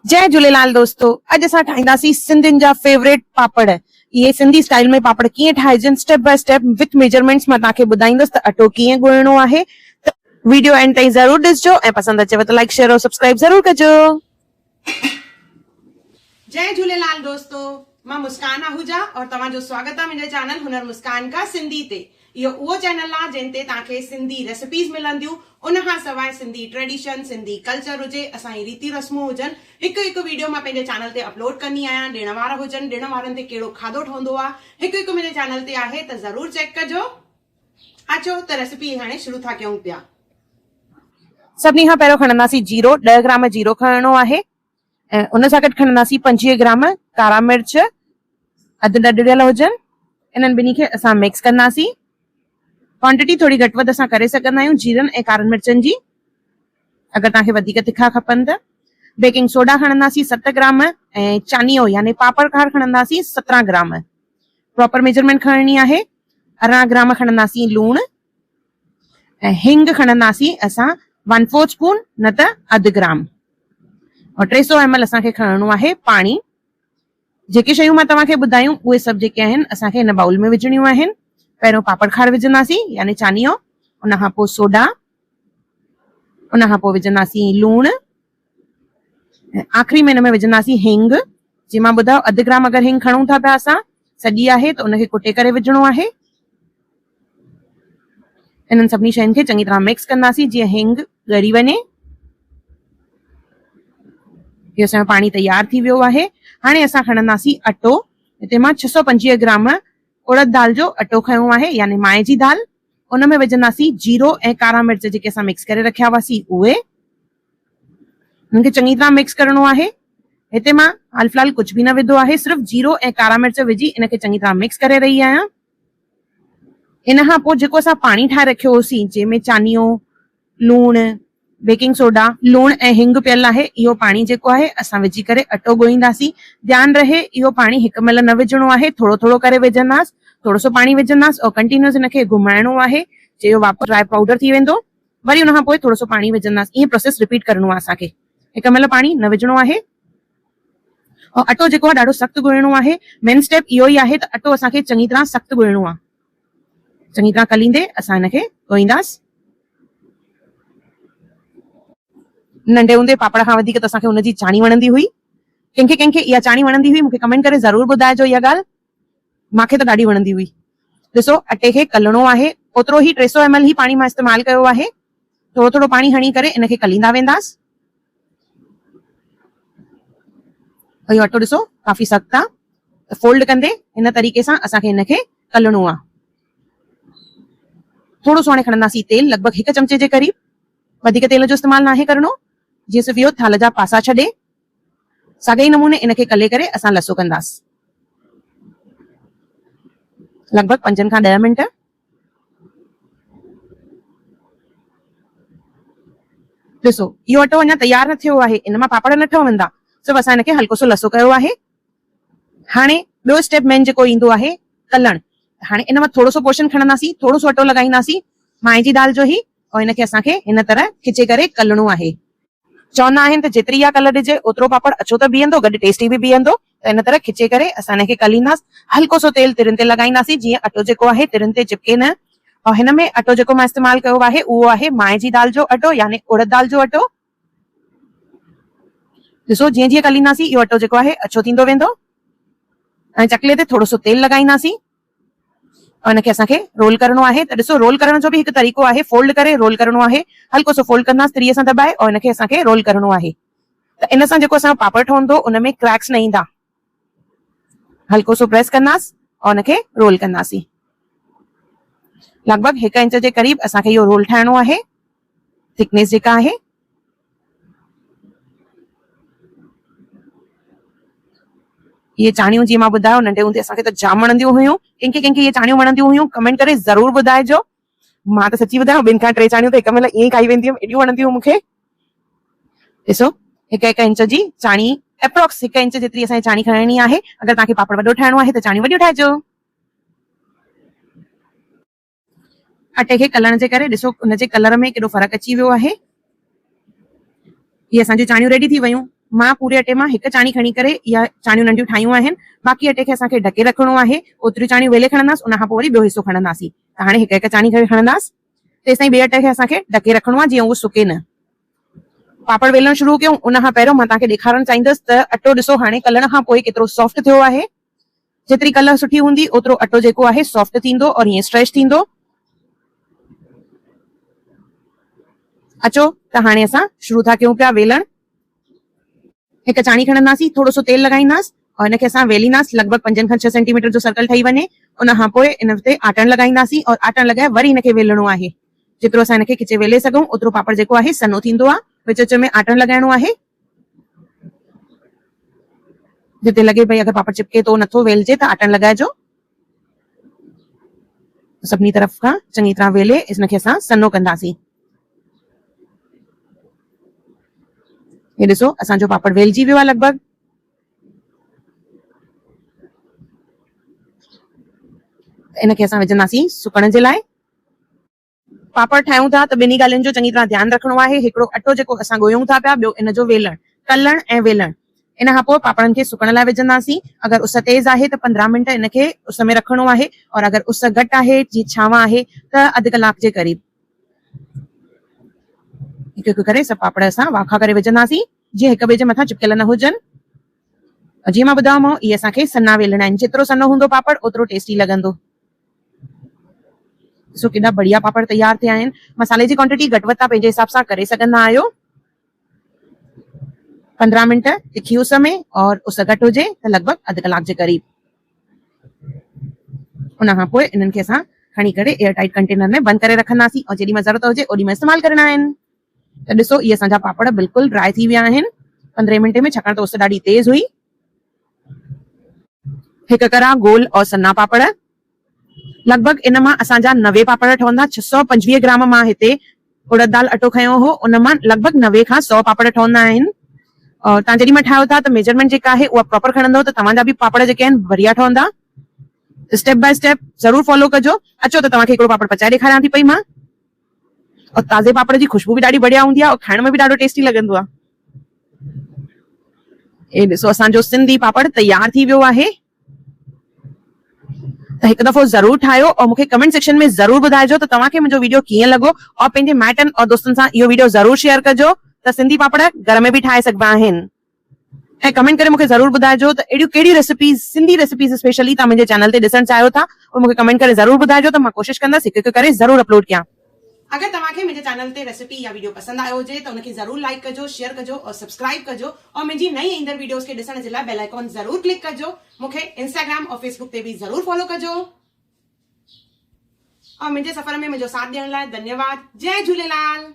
जय झूलेलाल दोस्तों। अॼु असां ठाहींदासीं सिंधियुनि जा फेवरेट पापड़। ये सिंधी स्टाइल में पापड़ कीअं ठाहिजनि step by step with measurements मां तव्हांखे ॿुधाईंदसि त अटो कीअं ॻोहिणो आहे। त वीडियो एंड ताईं ज़रूर ॾिसजो ऐं पसंदि अचेव त लाइक शेयर और सब्सक्राइब ज़रूर कजो। जय झूलेलाल दोस्तों, मां मुस्कान आहूजा और तव्हांजो स्वागत आहे मुंहिंजे चैनल हुनर मुस्कान का सिंधी ते। इहो उहो चैनल आहे जिन ते तव्हांखे सिंधी रेसिपीज़ मिलंदियूं, उन खां सवाइ सिंधी ट्रेडिशन, सिंधी कल्चर हुजे, असांजी रीति रस्मूं हुजनि, हिकु हिकु वीडियो मां पंहिंजे चैनल ते अपलोड कंदी आहियां। ॾिण वार हुजनि, ॾिण वारनि ते कहिड़ो खाधो ठहंदो आहे, हिकु हिकु मुंहिंजे चैनल ते आहे, त ज़रूर चेक कजो। अचो त रेसिपी हाणे शुरू था कयूं पिया। सभिनी खां पहिरियों खणंदासीं जीरो। 10 ग्राम जीरो खणणो आहे ऐं उन सां गॾु खणंदासीं 25 ग्राम कारा मिर्च, अधु ॾढियल हुजनि। इन्हनि ॿिन्ही खे असां मिक्स कंदासीं। क्वांटिटी थोड़ी घटि वधि असां करे सघंदा आहियूं जीरनि ऐं कारनि मिर्चनि जी, अगरि तव्हांखे वधीक तिखा खपनि त। बेकिंग सोडा खणंदासीं 7 ग्राम ऐं चानियो यानी पापड़ खार खणंदासीं 17 ग्राम। प्रॉपर मेजरमेंट खणणी आहे। 18 ग्राम खणंदासीं लूणु ऐं हिंग खणंदासीं असां 1/4 स्पून न त अधु ग्राम और 300 ml असांखे खणणो आहे पाणी। जेके शयूं मां तव्हांखे ॿुधायूं उहे सभु जेके आहिनि असांखे हिन बाउल में विझणियूं आहिनि। पहिरियों पापड़ खार विझंदासीं यानी चानियो, उन खां पोइ सोडा, उन खां पोइ विझंदासीं लूणु ऐं आख़िरी में हिन में विझंदासीं हिंग। जीअं मां ॿुधायो 1 ग्राम अगरि हिंग खणूं था पिया असां सॼी आहे त उनखे कुटे करे विझणो आहे। इन्हनि सभिनी शयुनि खे चङी तरह मिक्स कंदासीं जीअं हिंग ॻरी वञे। इहो असांजो पाणी तयार थी वियो आहे। हाणे असां खणंदासीं अटो। हिते मां 625 ग्राम उड़द दाल जो अटो खयो आहे यानी माए जी दाल। उन में विझंदासीं जीरो ऐं कारा मिर्च जेके असां मिक्स करे रखिया हुआसीं उहे। उनखे चङी तरह मिक्स करणो आहे। हिते मां हाल फिलहाल कुझु बि न विधो आहे, सिर्फ़ु जीरो ऐं कारा मिर्च विझी इनखे चङी तरह मिक्स करे रही आहियां। इन खां पोइ जेको असां पाणी ठाहे रखियो होसीं जंहिंमें चानियो, लूणु, बेकिंग सोडा, लूणु ऐं हिंग पियल आहे, इहो पाणी जेको आहे असां विझी करे अटो ॻोहींदासीं। ध्यानु रहे इहो पाणी हिकु महिल न विझणो आहे, थोरो थोरो करे विझंदासीं। थोरो सो पाणी विझंदासीं और कंटिन्यूअस हिनखे घुमाइणो आहे जे इहो वापसि ड्राई पाउडर थी वेंदो। वरी हुन खां पोइ थोरो सो पाणी विझंदासीं। ईअं प्रोसेस रिपीट करणो आहे असांखे। हिकु महिल पाणी न विझणो आहे और अटो जेको आहे ॾाढो सख़्तु ॻोहिणो आहे। मेन स्टेप इहो ई आहे त अटो असांखे चङी तरह सख़्तु ॻोहिणो आहे। चङी तरह कलींदे असां हिनखे ॻोहींदासीं। नंढे हूंदे पापड़ खां वधीक त असांखे हुनजी चाणी वणंदी हुई। कंहिंखे कंहिंखे इहा चाणी वणंदी हुई मूंखे कमेंट करे ज़रूर ॿुधाइजो इहा ॻाल्हि। मूंखे त ॾाढी वणंदी हुई। ॾिसो अटे खे कलणो आहे, ओतिरो ई 300 ml ई पाणी मां इस्तेमालु कयो आहे। थोरो थोरो पाणी हणी करे इनखे कलींदा वेंदासीं। इहो अटो ॾिसो काफ़ी सख़्तु आहे, त फोल्ड कंदे हिन तरीक़े सां असांखे हिनखे कलणो आहे। थोरो सो हाणे खणंदासीं तेल, लॻभॻि 1 चमचे जे क़रीब। वधीक तेल जो इस्तेमालु नाहे करणो, जीअं सिर्फ़ु इहो थाल जा पासा छॾे। साॻे ई नमूने इनखे कले करे असां लसो कंदासीं लॻभॻि 5 खां 10 मिंट। ॾिसो इहो अटो अञा तयार न थियो आहे, इन मां पापड़ न ठहंदा, सिर्फ़ु असां हिनखे हल्को सो लसो कयो आहे। हाणे ॿियो स्टेप मेन जेको ईंदो आहे कलण। हाणे इन मां थोरो सो पोर्शन खणंदासीं, थोरो सो अटो लॻाईंदासीं माए जी दाल जो ई और हिनखे असांखे हिन तरह खिचे करे कलणो आहे। चवंदा आहिनि त जेतिरी इहा कलर ॾिजे ओतिरो पापड़ अछो त बीहंदो, गॾु टेस्टी बि बीहंदो। त इन तरह खिचे करे असां हिनखे कलींदासीं। हल्को सो तेल तिरनि ते लॻाईंदासीं जीअं अटो जेको आहे तिरनि ते चिपके न। और हिन में अटो जेको मां इस्तेमालु कयो आहे उहो आहे माए जी दाल जो अटो यानी उड़द दाल जो अटो। ॾिसो जीअं जीअं कलींदासीं इहो अटो जेको आहे अछो थींदो वेंदो। ऐं चकले ते थोरो सो तेल लॻाईंदासीं और हिनखे असांखे रोल करणो आहे। त ॾिसो रोल करण जो बि हिकु तरीक़ो आहे, फोल्ड करे रोल करणो आहे। हल्को सो फोल्ड कंदासीं तिरीअ सां दॿाए और हिनखे असांखे रोल करणो आहे। त इन सां जेको असांजो पापड़ ठहंदो उन में क्रैक्स न ईंदा। हल्को सो प्रेस कंदासीं और हिनखे रोल कंदासीं। लॻभॻि 1 इंच जे क़रीब असांखे इहो रोल ठाहिणो आहे। थिकनेस जेका आहे ये चाणियूं जीअं मां ॿुधायो नंढे हूंदे असांखे त जाम वणंदियूं हुयूं। कंहिंखे कंहिंखे इहे चाणियूं वणंदियूं हुयूं कमेंट करे ज़रूर ॿुधाइजो। मां त सची ॿुधायां 2 खां 3 चाणियूं त हिक महिल ईअं ई खाई वेंदी हुयमि, एॾियूं वणंदियूं मूंखे। ॾिसो 1 इंच जी चाणी, एप्रोक्स 1 इंच जेतिरी असांखे चाणी खणणी आहे। अगरि तव्हांखे पापड़ वॾो ठाहिणो आहे त चाणियूं वॾियूं ठाहिजो। अटे खे कलण जे करे ॾिसो हुनजे कलर में केॾो फ़र्क़ु अची वियो आहे। ये असांजी चाणियूं रेडी थी वयूं। मां पूरे अटे मां हिकु चाणी खणी करे इहा चाणियूं नंढियूं ठाहियूं आहिनि। बाक़ी अटे खे असांखे ढके रखणो आहे। ओतिरियूं चाणियूं वेले खणंदासीं, उन खां पोइ वरी ॿियो हिसो खणंदासीं। त हाणे हिकु हिकु चाणी करे खणंदासीं। तेसिताईं ॿिए अटे खे असांखे ढके रखणो आहे जीअं उहो सुके न। पापड़ वेलण शुरू कयूं उन खां पहिरियों मां तव्हांखे ॾेखारणु चाहींदसि त अटो ॾिसो हाणे कलण खां पोइ केतिरो सॉफ्ट थियो आहे। जेतिरी कलर सुठी हूंदी ओतिरो अटो जेको आहे सॉफ्ट थींदो और हीअं स्ट्रेच थींदो। अचो त हाणे असां शुरू था कयूं पिया वेलण। हिकु चाणी खणंदासीं, थोरो सो तेल लॻाईंदासीं और हिनखे असां वेलींदासीं लॻभॻि 5 खां 6 सेंटीमीटर जो सर्कल ठही वञे। उन खां पोइ इन ते आटन लॻाईंदासीं और आटन लॻाए वरी हिनखे वेलणो आहे। जेतिरो असां हिनखे खिचे वेले सघूं ओतिरो पापड़ जेको आहे सनो थींदो आहे। विच विच में आटन लॻाइणो आहे। जिते लॻे भई अगरि पापड़ चिपके थो नथो वेलजे त आटन लॻाइजो। सभिनी तरफ़ खां चङी तरह वेले हिनखे असां सनो कंदासीं। हे ॾिसो असांजो पापड़ वेलजी वियो आहे लॻभॻि। इनखे असां विझंदासीं सुकण जे लाइ। पापड़ ठाहियूं था त ॿिन्ही ॻाल्हियुनि जो चङी तरह ध्यानु रखणो आहे। हिकिड़ो अटो जेको असां ॻोयूं था पिया, ॿियो इन जो वेलण, तलण ऐं वेलण। इन खां पोइ पापड़नि खे सुकण लाइ विझंदासीं। अगरि उस तेज़ आहे त 15 मिंट इनखे उस में रखणो आहे और अगरि उस घटि आहे जीअं छांव आहे त अधु कलाक जे क़रीब। हिकु हिकु करे सभु पापड़ असां वाखा करे विझंदासीं जीअं हिक ॿिए जे मथां चिपकियल न हुजनि। जीअं मां ॿुधायोमांव इहे असांखे सन्ना वेलणा आहिनि। जेतिरो सन्नो हूंदो पापड़ ओतिरो टेस्टी लॻंदो। ॾिसो केॾा बढ़िया पापड़ तैयार थिया आहिनि। मसाले जी क्वांटिटी घटि वधि तव्हां पंहिंजे हिसाब सां करे सघंदा आहियो। 15 मिंट तिखी उस में और उस घटि हुजे त लॻभॻि अधु कलाक जे क़रीब। उन खां पोइ इन्हनि खे असां खणी करे एयर टाइट कंटेनर में बंदि करे रखंदासीं और जेॾी महिल ज़रूरत हुजे ओॾी महिल इस्तेमालु करणा आहिनि। त ॾिसो इहे असांजा पापड़ बिल्कुलु ड्राई थी विया आहिनि 15 मिंट में, छाकाणि त उस ॾाढी तेज़ हुई। हिकु करा गोल और सन्ना पापड़। लॻभॻि इन मां असांजा 90 पापड़ ठहंदा। 625 ग्राम मां हिते उड़द दाल अटो खयो हो, उन मां लॻभॻि 90 खां 100 पापड़ ठहंदा आहिनि। और तव्हां जेॾी महिल ठाहियो था त मेजरमेंट जेका आहे उहा प्रॉपर खणंदव त तव्हांजा बि पापड़ जेके आहिनि बढ़िया ठहंदा। स्टेप बाय स्टेप ज़रूर फॉलो कजो। अचो त तव्हांखे हिकिड़ो पापड़ पचाए ॾेखारियां थी पई मां। और ताज़े पापड़ जी खुशबू बि ॾाढी बढ़िया हूंदी आहे और खाइण में बि ॾाढो टेस्टी लॻंदो आहे। हे ॾिसो असांजो सिंधी पापड़ तैयार थी वियो आहे। त हिकु दफ़ो ज़रूर ठाहियो और मूंखे कमेंट सेक्शन में ज़रूर ॿुधाइजो त तव्हांखे मुंहिंजो वीडियो कीअं लॻो और पंहिंजे माइटनि और दोस्तनि सां इहो वीडियो ज़रूर शेयर कजो त सिंधी पापड़ घर में बि ठाहे सघिबा आहिनि। ऐं कमेंट करे मूंखे ज़रूर ॿुधाइजो त अहिड़ियूं कहिड़ियूं रेसिपीज़, सिंधी रेसिपीज़ स्पेशली तव्हां मुंहिंजे चैनल ते ॾिसणु चाहियो था, उहो मूंखे कमेंट करे ज़रूर ॿुधाइजो त मां कोशिशि कंदसि हिकु हिकु करे ज़रूर अपलोड कयां। अगर तव्हांखे मुंहिंजे चैनल ते रेसिपी या वीडियो पसंद आयो हुजे त उनखे ज़रूर लाइक कजो, शेयर कजो और सब्सक्राइब कजो और मुंहिंजी नई ईंदड़ वीडियोस खे ॾिसण जे लाइ बेल आइकॉन ज़रूर क्लिक कजो। मूंखे इंस्टाग्राम और फेसबुक ते बि ज़रूर फॉलो कजो। और मुंहिंजे सफ़र में मुंहिंजो साथ ॾियण लाइ धन्यवाद। जय झूलेलाल।